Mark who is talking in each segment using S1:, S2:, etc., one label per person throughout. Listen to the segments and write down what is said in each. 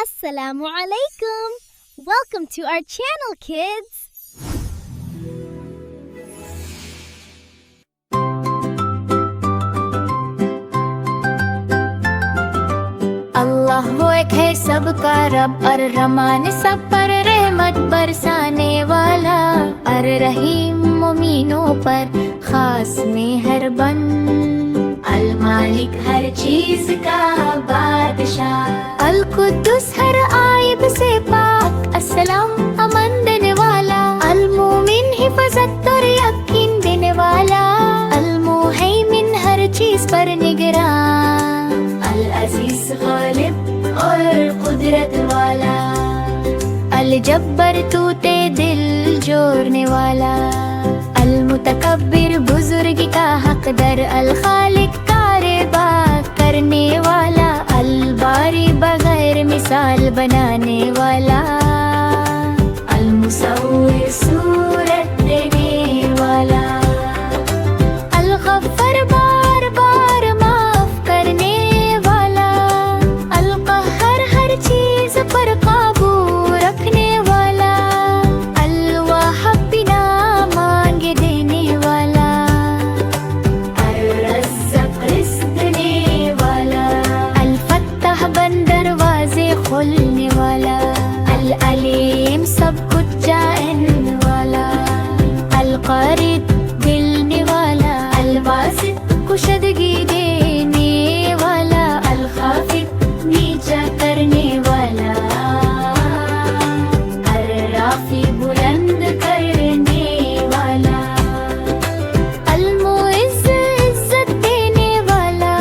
S1: Assalamu alaikum. Welcome to our channel, kids.
S2: अल्लाह वो एक है सबका रब, अर रहमान सब पर रहमत बरसाने वाला, अर रहीम मोमिनों पर खास मेहरबान, अल मालिक हर चीज का बादशाह, अल कुद्दुस हर आयब से पाक, अस्सलाम अमन देने वाला, अल मोमिन हिफाजत और यकीन देने वाला, अल मुहैमिन हर चीज पर निगरान, अल अजीज गालिब और कुदरत वाला, अल जब्बर तूते दिल जोड़ने वाला, अल मुतकब्बिर बुजुर्ग का हकदर, अल खालिक कारेबा करने वाला, अल बारी बगैर मिसाल बनाने वाला, अल मुसव्विर सूरत देने वाला, अल गफ्फार बार बार माफ करने वाला, अल कहर हर चीज पर काबू रखने वाला, अल वाहब बिना मांगे देने वाला, अल रज़्ज़ाक़ रिज़्क़ देने वाला, अल फत्ताह बंद दरवाजे खोलने वाला, अल अलीम सब कुछ जानने वाला, अल क़रीब दिलने वाला, अल वासित कुशदगी देने वाला, अल खाफिद नीचा करने वाला, अल राफी बुलंद करने वाला, अल मुइज़्ज़ इज़्ज़त देने वाला,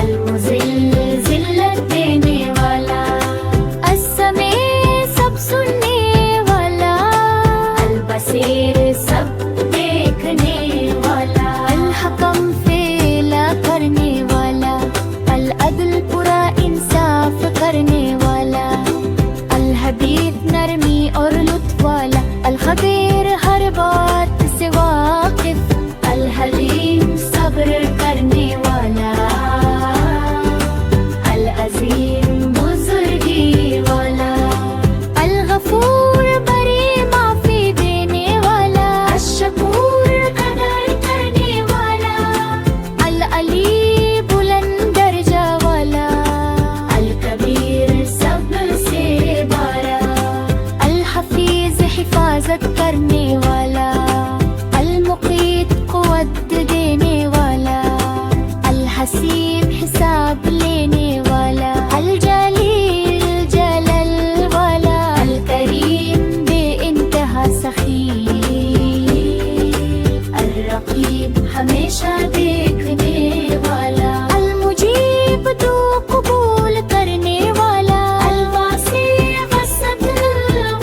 S2: अल मुज़िल्ल ज़िल्लत देने वाला, अस्समी सब सुनने वाला, अल बसीर सब देखने वाला, अल हकम फैला करने वाला, अल अदल पूरा इंसाफ करने वाला, अल हबीब नरमी और लुत्फ वाला, अल खबीर हर बात से वाकिफ, अल हलीम सब्र करने वाला, अल अजीम बुजुर्गी वाला, अल गफूर बड़ी माफी देने वाला, अश-शकूर कदर करने वाला, अल अली बुलंद दर्जा वाला, अल कबीर सबसे बारा, अल हफीज हिफाजत करने वाला, अल मुकीत कुव्वत देने वाला, अल हसीब हिसाब लेने वाला, अल जलील जलल वाला, अल करीम बेइंतहा सखी, अल रकीब हमेशा देखने वाला, अल मुजीब दो कबूल करने वाला, अल वासी वसत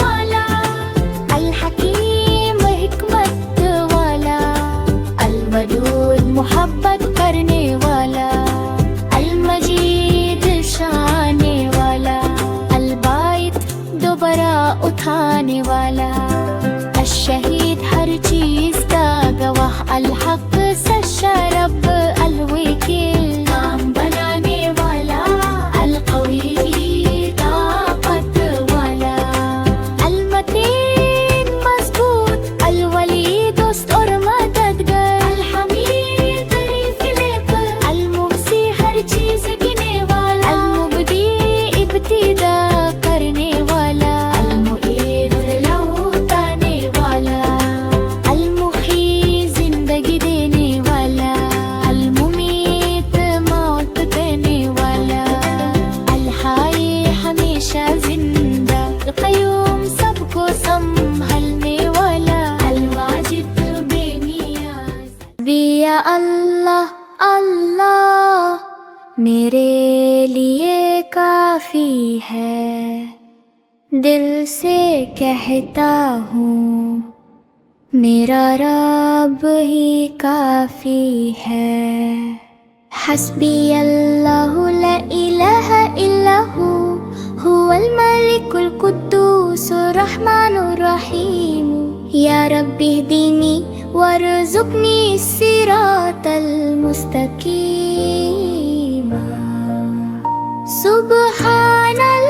S2: वाला, अल हकीम हिकमत वाला, अल वदूद मोहब्बत करने वाला, अल मजीद शाने वाला, अल बाइत दोबारा उठाने वाला, अश-शहीद हर चीज का गवाह, अल हक सच्चा रब, अल वकील काम बनाने वाला, अल कवी ताकत वाला, अल मतीन मजबूत, अल वली दोस्त और मददगार, अल हमीद खलीफ, अल मुहसी हर चीज गिने वाला, अल मुबदी इब्तिदा करने वाला, अल मुईद लौटाने वाला, अल मुही जिंदगी देने वाला, अल मुमीत मौत देने वाला, अल हाई हमेशा जिंदा, अल क़य्यूम सबको संभलने वाला, अल वाजिद बेनियाज़। बिया अल्लाह अल्लाह मेरे लिए काफी है, दिल से कहता हूँ मेरा रब ही काफी है, हस्बी अल्लाहु ला इलाहा इल्ला हु, हुवल मलिकुल कुद्दूस रहमानुर रहीम, या रब्बी दीनी वरज़ुक़नी सिरातल मुस्तकीम, सुब्हानल्लाह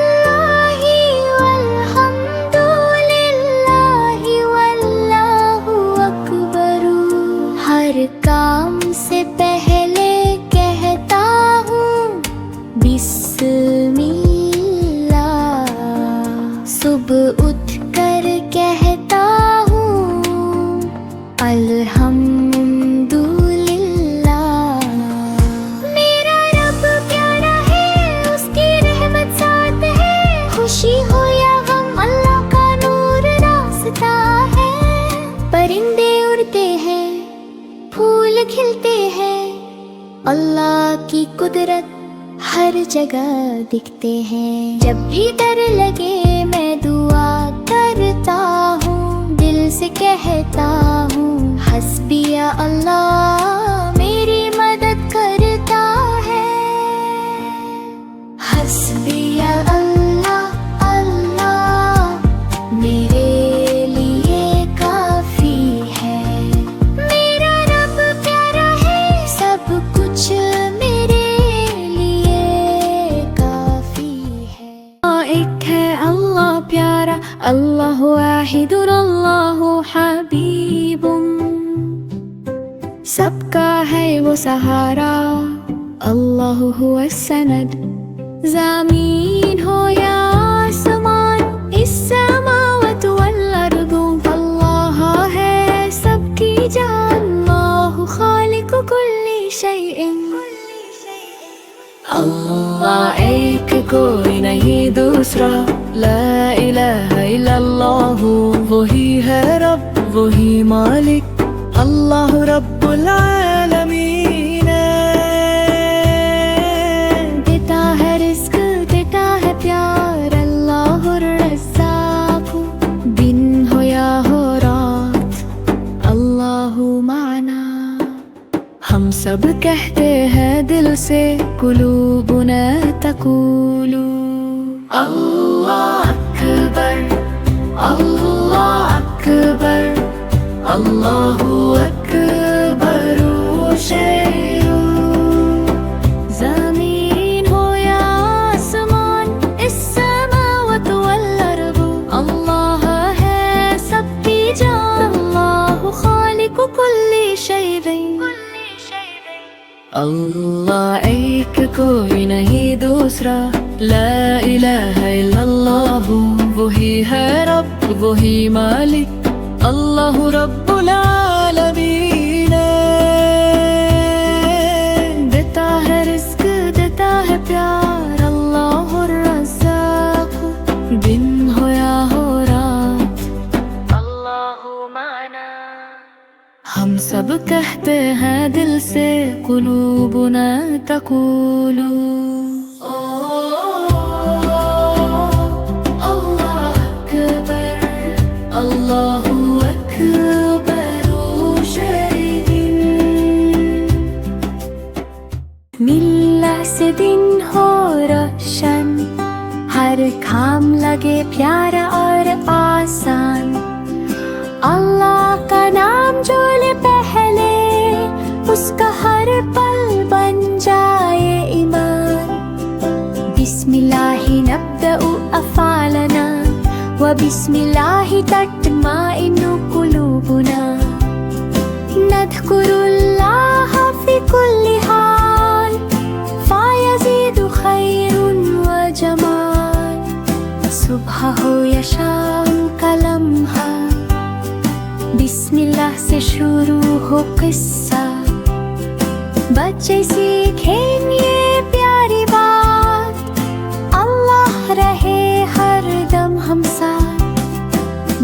S2: अल्लाह की कुदरत हर जगह दिखते हैं। जब भी डर लगे मैं दुआ करता हूँ, दिल से कहता हूँ हस्बिया अल्लाह मेरी मदद करता है। हस्बिया अल्लाह अल्लाह मेरे लिए काफी है। मेरा रब प्यारा है, सब कुछ मेरे लिए काफी है। एक है अल्लाह प्यारा, अल्लाह वाहिदुन अल्लाह हबीबुन, सबका है वो सहारा, अल्लाह हुवा सनद। ज़मीन हो या आसमान, इस समावत वल अर्दु, अल्लाह है सबकी जान, अल्लाह खालिक कुल्ली शैइन। अल्लाह एक कोई नहीं दूसरा, ला इलाहा इल्लल्लाह, वही है रब वही मालिक, अल्लाह रब्बुल आलमीन। देता है रिस्क देता है प्यार, अल्लाह रज़्ज़ाक़, दिन हो या हो रात, अल्लाह माना। हम सब कहते हैं दिल से, कुलूबुना तक़ूलु अल्लाह अकबर अल्लाह अकबर, अल्लाहु अकबर शैउ। ज़मीन हो या आसमान, इस समावत वल अर्दु, अल्लाह है सबकी जान, अल्लाहु खालिकु कुल्ली शैइन। अल्लाह एक कोई नहीं दूसरा, ला इलाहा इल्लल्लाह, वही है रब वही मालिक, अल्लाह रब्बुल आलमीन। देता है रिस्क देता है प्यार, अल्लाह रज़्ज़ाक़, दिन हो या हो रात, अल्लाह माना। हम सब कहते हैं दिल से, कुलूबुना तक़ूलु अल्लाह अकबर अल्लाहु अकबर शैइन। मिल्लाह से दिन हो रोशन, हर काम लगे प्यारा और आसान, अल्लाह का नाम जो ले पहले, उसका हर पल बन जाए ईमान। बिस्मिल्लाहि नब्दउ अफ़ालना, व बिस्मिल्लाहि तत्माइन्नु कुलूबुना, नज़्कुरुल्लाह फ़ी कुल्ली हाल, फ़यज़ीदु खैरुन व जमाल। सुबह हो या शाम का लम्हा, बिस्मिल्लाह से शुरू हो किस्सा, बच्चे सीखें ये प्यारी बात, अल्लाह रहे हर दम हम साथ।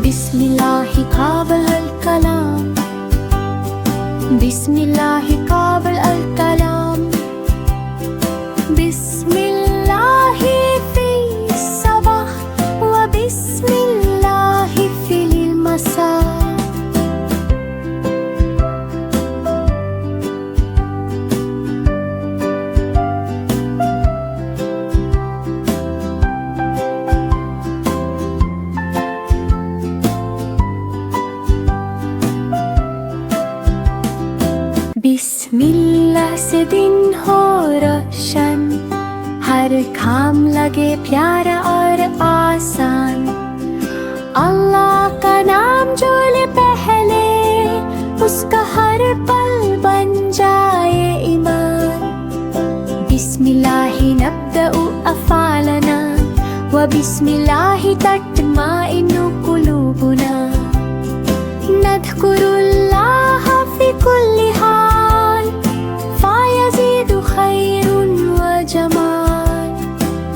S2: बिस्मिल्लाहि क़ाबिल अल कलाम, बिस्मिल्लाहि क़ाबिल अल कलाम, बिस्मिल्लाहि फ़ी सबह व बिस्मिल्लाहि फ़िल मसा। बिस्मिल्लाह से दिन हो रोशन, हर काम लगे प्यारा और आसान, अल्लाह का नाम जो ले पहले, उसका हर पल बन जाए ईमान। बिस्मिल्लाहि नब्दउ अफ़ालना, व बिस्मिल्लाहि तत्माइन्नु कुलूबुना, नज़्कुरुल्लाह फ़ी कुल्ली हाल, फ़यज़ीदु खैरुन व जमाल।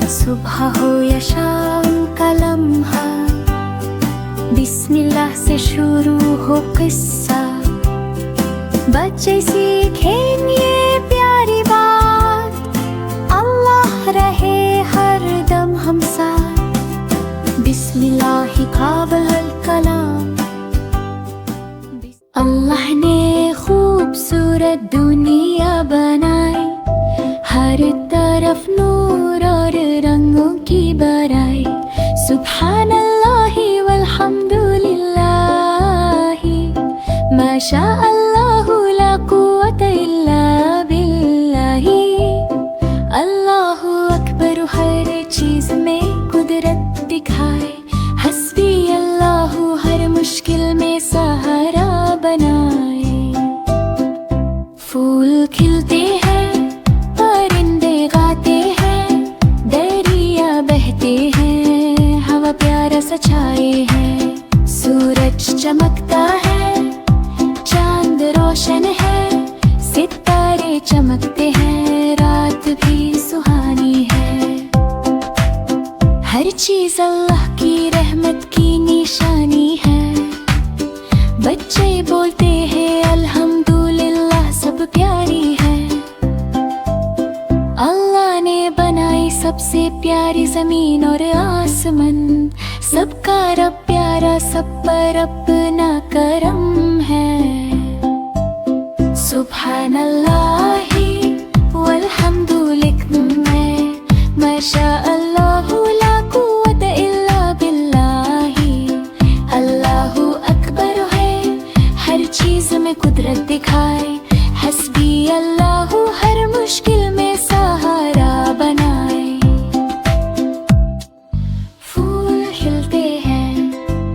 S2: सुबह हो या शाम का लम्हा, बिस्मिल्लाह से शुरू हो किस्सा, बच्चे सीखें ये प्यारी हम साथ बिस्मिल्लाहि काबल कलाम। अल्लाह ने खूबसूरत दुनिया बनाई, हर तरफ नूर और रंगों की बराई। सुभान अल्लाहि वल्हम्दुलिल्लाहि माशा अल्लाहु ला कुव्वता इल्ला बिल्लाहि। अल्लाहु अकबर हर चीज में कुदरत दिखाए, हस्बी अल्लाहु हर मुश्किल में सहारा बनाए। फूल खिलते हैं, परिंदे गाते हैं, दरिया बहते हैं, हवा प्यारा सा छाए है। सूरज चमकता है, चांद रोशन है, सितारे चमकते हैं, रात भी सुहानी है। हर चीज अल्लाह की रहमत की निशानी है। बच्चे बोलते हैं अल्हम्दुलिल्लाह, सब प्यारी है। अल्लाह ने बनाई सबसे प्यारी जमीन और आसमान, सबका रब प्यारा, सब पर अपना करम है। सुभान अल्लाहि वल्हम्दुलिल्लाह माशा अल्लाहु ला कुव्वता इल्ला बिल्लाहि। अल्लाहु अकबर है, हर चीज में कुदरत दिखाए, हस्बी अल्लाहु हर मुश्किल में सहारा बनाए। फूल खिलते हैं,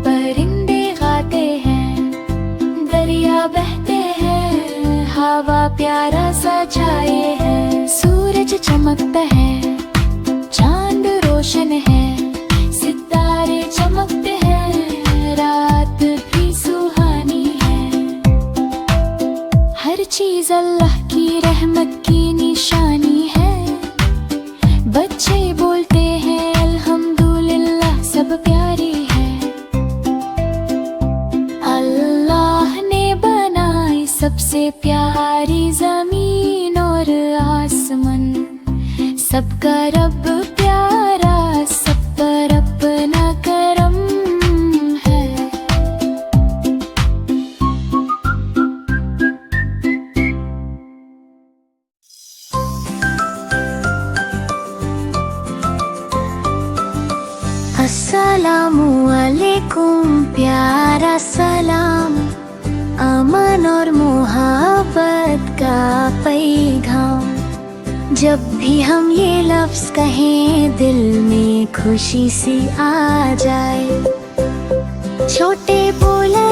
S2: परिंदे गाते हैं, दरिया बहते हैं, हवा प्यारा सा छाए है। सूरज चमकता है, चांद रोशन है, सितारे चमकते हैं, रात भी सुहानी है। हर चीज अल्लाह की रहमत की निशानी है। बच्चे बोलते हैं अल्हम्दुलिल्लाह, सब प्यारी है। अल्लाह ने बनाई सबसे प्यारी जमीन और आसमान, सबका रब प्यारा, सब पर अपना करम है। अस्सलामु अलैकुम प्यारा सलाम, अमन और मोहब्बत का पैगाम। जब भी हम ये लफ्ज कहें, दिल में खुशी सी आ जाए। छोटे बोले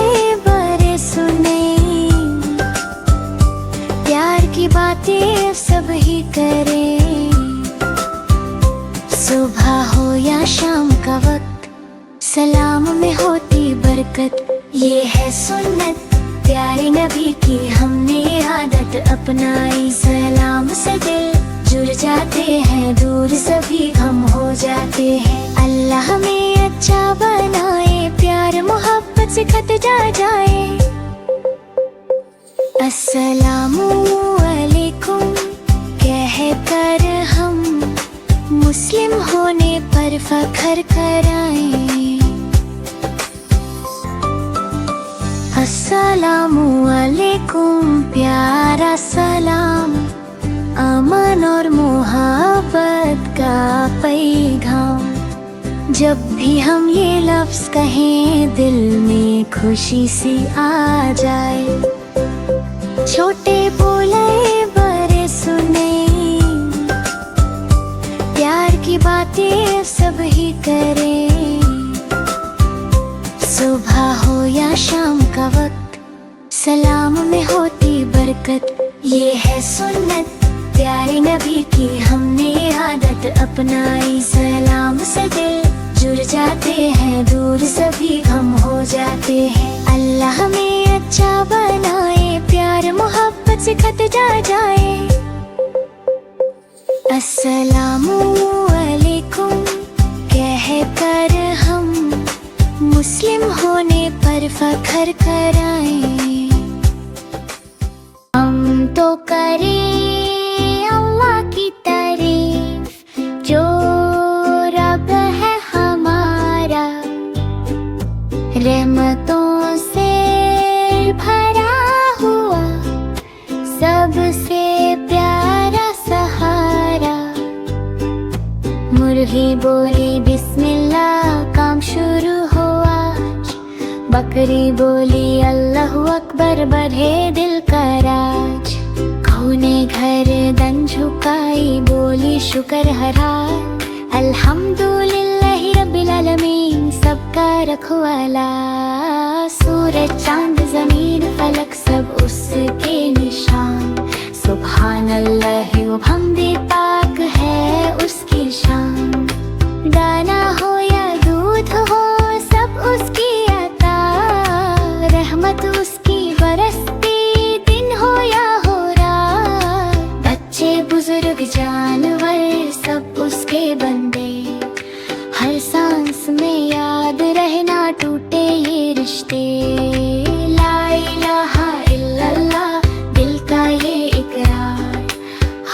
S2: बड़े सुने, प्यार की बातें सब ही करें। सुबह हो या शाम का वक्त, सलाम में होती बरकत। ये है सुन्नत प्यारे नबी की, हमने आदत अपनाई। सलाम से दिल जुड़ जाते हैं, दूर सभी गम हो जाते हैं। अल्लाह में अच्छा बनाए, प्यार मोहब्बत से खत जा जाए। अस्सलामु अलैकुम कह कर हम मुस्लिम होने पर फख्र कराएं। अस्सलामु अलैकुम प्यारा सलाम, अमन और मोहब्बत का पैगाम। जब भी हम ये लफ्ज कहें, दिल में खुशी सी आ जाए। छोटे बोले बड़े सुने, प्यार की बातें सब ही करें। सुबह हो या शाम का वक्त, सलाम में होती बरकत। ये है सुन्नत प्यारे नबी की, हमने आदत अपनाई। सलाम से दिल जुड़ जाते हैं, दूर सभी गम हो जाते हैं। अल्लाह में अच्छा बनाए, प्यार मोहब्बत से खत जा जाए। अस्सलामु अलैकुम कह कर हम मुस्लिम होने पर फख्र कराएं। हम तो करें अल्लाह की तारीफ, जो रब रहमतों से भरा हुआ सबसे प्यारा सहारा। मुर्गी बोली बिस्मिल्लाह, काम शुरू हुआ। बकरी बोली अल्लाहु अकबर, बढ़े दिल का राज। गऊ ने गर्दन झुकाई, बोली शुक्र हरा। अल्हम्दुलिल्लाहि रब्बिल आलमीन, सबका रखवाला। सूरज चांद जमीन फलक सब उसके निशान। सुभान अल्लाह व हमदे, पाक है उसकी शान। दाना हो या दूध हो सब उसकी अता, रहमत उसकी बरसती दिन हो या हो रात। बच्चे बुजुर्ग जानवर सब उसके बंदे, हर सांस में याद रहना टूटे ये रिश्ते। ला इलाहा इल्लल्लाह, दिल का ये इकरार।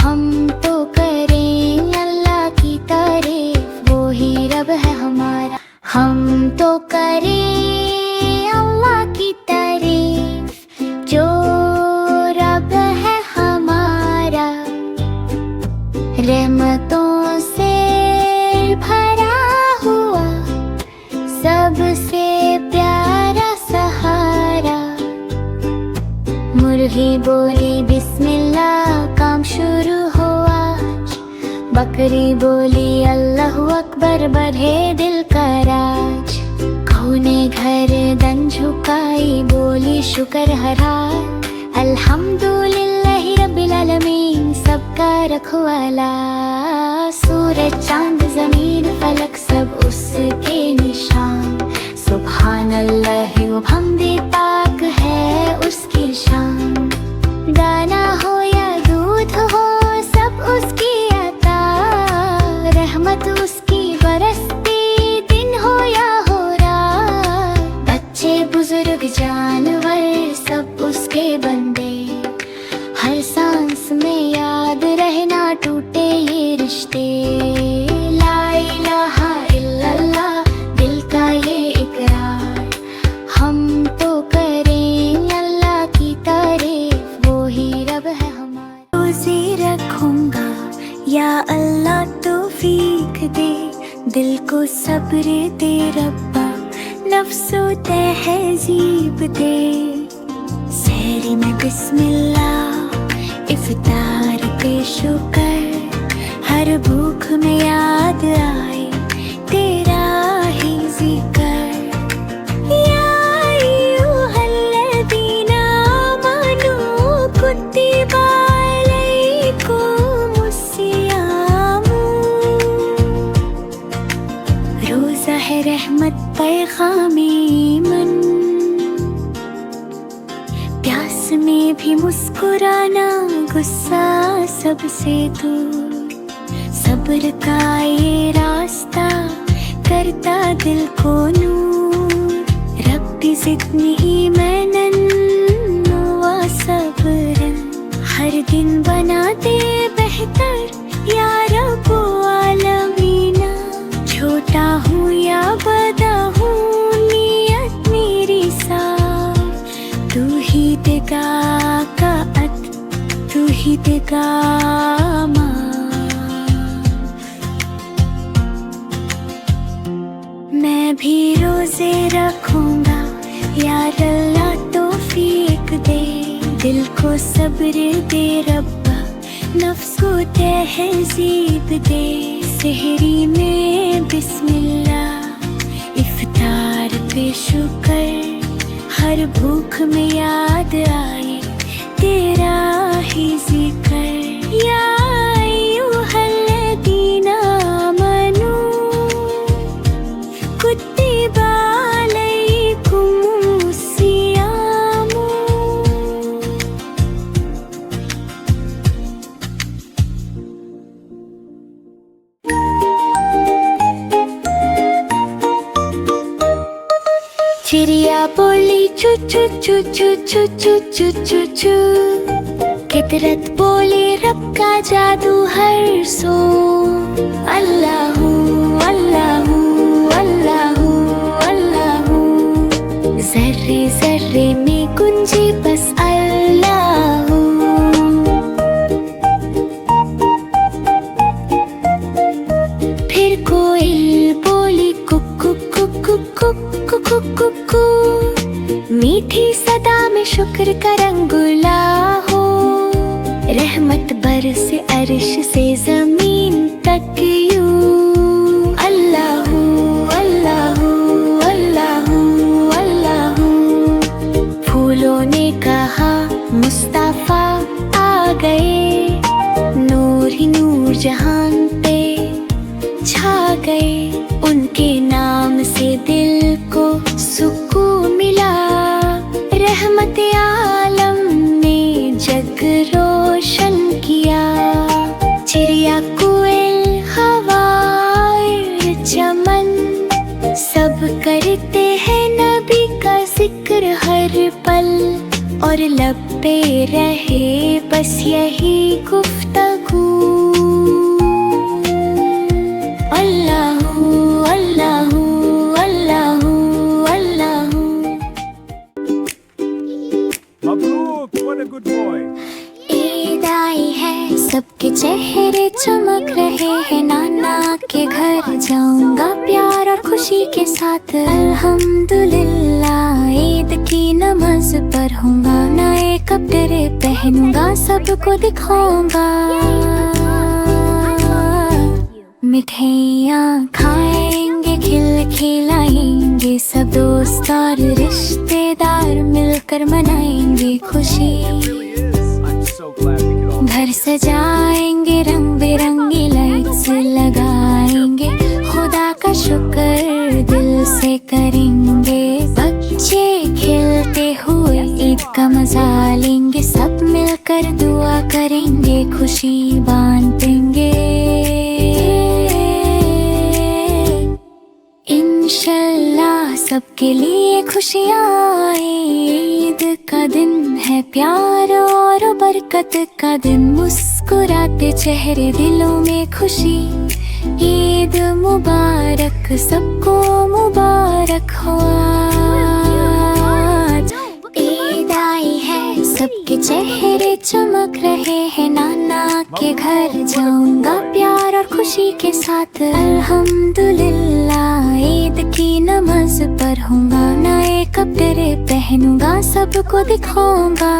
S2: हम तो करें अल्लाह की तारीफ, वो ही रब है हमारा। हम तो करें अल्लाह की तारीफ, जो रब है हमारा। रहमतों से भरा हुआ सबसे प्यारा सहारा। मुर्गी बोली बिस्मिल्लाह, काम शुरू हुआ। बकरी बोली अल्लाहु अकबर, बढ़े दिल का राज। गऊ ने गर्दन झुकाई, बोली शुक्र हरा। अल्हम्दुलिल्लाहि रब्बिल आलमीन, सबका रखवाला। सूरज चांद जमीन फलक सब उसके निशान। सुभान अल्लाह व हमदे, पाक है उसकी शान। दाना हो या दूध हो सब उसकी अता, रहमत उसकी बरसती दिन हो या हो रात। बच्चे बुजुर्ग जानवर सब उसके बंदे, हर सांस में याद रहना टूटे ये रिश्ते। ला इलाहा इल्लल्लाह, दिल का ये इकरार। हम तो करें अल्लाह की तारीफ, वो ही रब है हमारा। रोज़ी रखूंगा या अल्लाह तौफीक दे, दिल को सब्र दे रब्बा, नफ्सो तहज़ीब दे। सहरी में बिस्मिल्लाह, इफ्तार पे शुक्र, हर भूख में याद आए तेरा ही जिक्र। या अय्युहल्लज़ीना आमनू, कुतिबा अलैकुमुस्सियाम। रोज़ा है रहमत पैगामे मन, प्यास में भी मुस्कुराना, गुस्सा सबसे दूर। सब्र का ये रास्ता करता दिल को नूर। रब्बी ज़िदनी ईमानन व सब्रन, हर दिन बनाते बेहतर या रब्बो आलमीना। छोटा हूँ या बड़ा हूँ, नियत मेरी साफ। तू ही देगा कात, तू ही देगा माफ। मैं भी रोजे रखूंगा या अल्लाह तौफीक दे, दिल को सब्र दे रब्बा, नफ्स को तहज़ीब दे। सहरी में बिस्मिल्लाह, इफ्तार पे शुक्र, हर भूख में याद आए तेरा ही जिक्र। या अय्युहल्लज़ीना आमनू, कुतिबा अलैकुमुस्सियाम। चिड़िया बोली चू चू चू चू चू चू चू चू चू। फितरत बोली रब का जादू हर सो। अल्लाहू अल्लाहू अल्लाहू अल्लाहू, शुक्र का रंगुला हो, रहमत बरसे अर्श से जमीन तक यूं। अल्लाहू अल्लाहू अल्लाहू अल्लाहू। फूलों ने कहा मुस्तफा आ गए, नूर ही नूर जहान पे छा गए। उनके नाम से दिल को सुकून मिला, रहमत आलम ने जग रोशन किया। चिड़िया कोयल हवाएं चमन, सब करते हैं नबी का जिक्र हर पल, और लब पे रहे बस यही गुफ्तगू। Allahu Allahu Allahu Allahu.
S3: Mabruk, what a good boy.
S2: Eid आई है, सबके चेहरे चमक रहे हैं। नाना के घर जाऊंगा प्यार और खुशी के साथ। अल्हम्दुलिल्लाह, ईद की नमाज पढ़ूंगा, नए कपड़े पहनूंगा, सबको दिखाऊंगा। मिठाइयाँ खाएंगे, खिलाएंगे, सब दोस्त और रिश्तेदार मिलकर मनाएंगे खुशी।
S3: I'm so glad we could all.
S2: घर सजाएंगे, रंग बिरंगी लाइट्स लगाएंगे, खुदा का शुक्र दिल से करेंगे। बच्चे खेलते हुए ईद का मजा लेंगे, सब मिलकर दुआ करेंगे, खुशी बांटेंगे। इंशाल्लाह सबके लिए खुशियाँ आए। ईद का दिन है प्यार और बरकत का दिन, मुस्कुराते चेहरे दिलों में खुशी। ईद मुबारक, सबको मुबारक हो आज। ईद आई है, सबके चेहरे चमक रहे हैं। नाना के घर जाऊंगा प्यार और खुशी के साथ। अल्हम्दुलिल्लाह, ईद की नमाज पढ़ूंगा, नए कपड़े पहनूंगा, सबको दिखाऊंगा।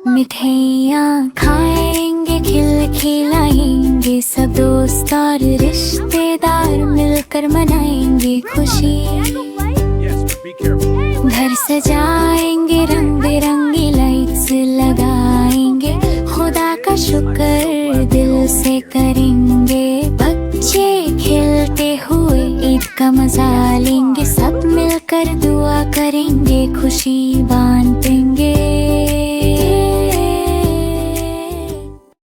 S2: मिठाइयाँ खाएंगे, खिलाएंगे, सब दोस्त और रिश्तेदार मिलकर मनाएंगे खुशी।
S3: Yes, but be careful.
S2: घर सजाएंगे, रंग बिरंगी लाइट्स लगाएंगे, खुदा का शुक्र दिल से करेंगे। बच्चे खेलते हुए ईद का मजा लेंगे, सब मिलकर दुआ करेंगे, खुशी बांटेंगे।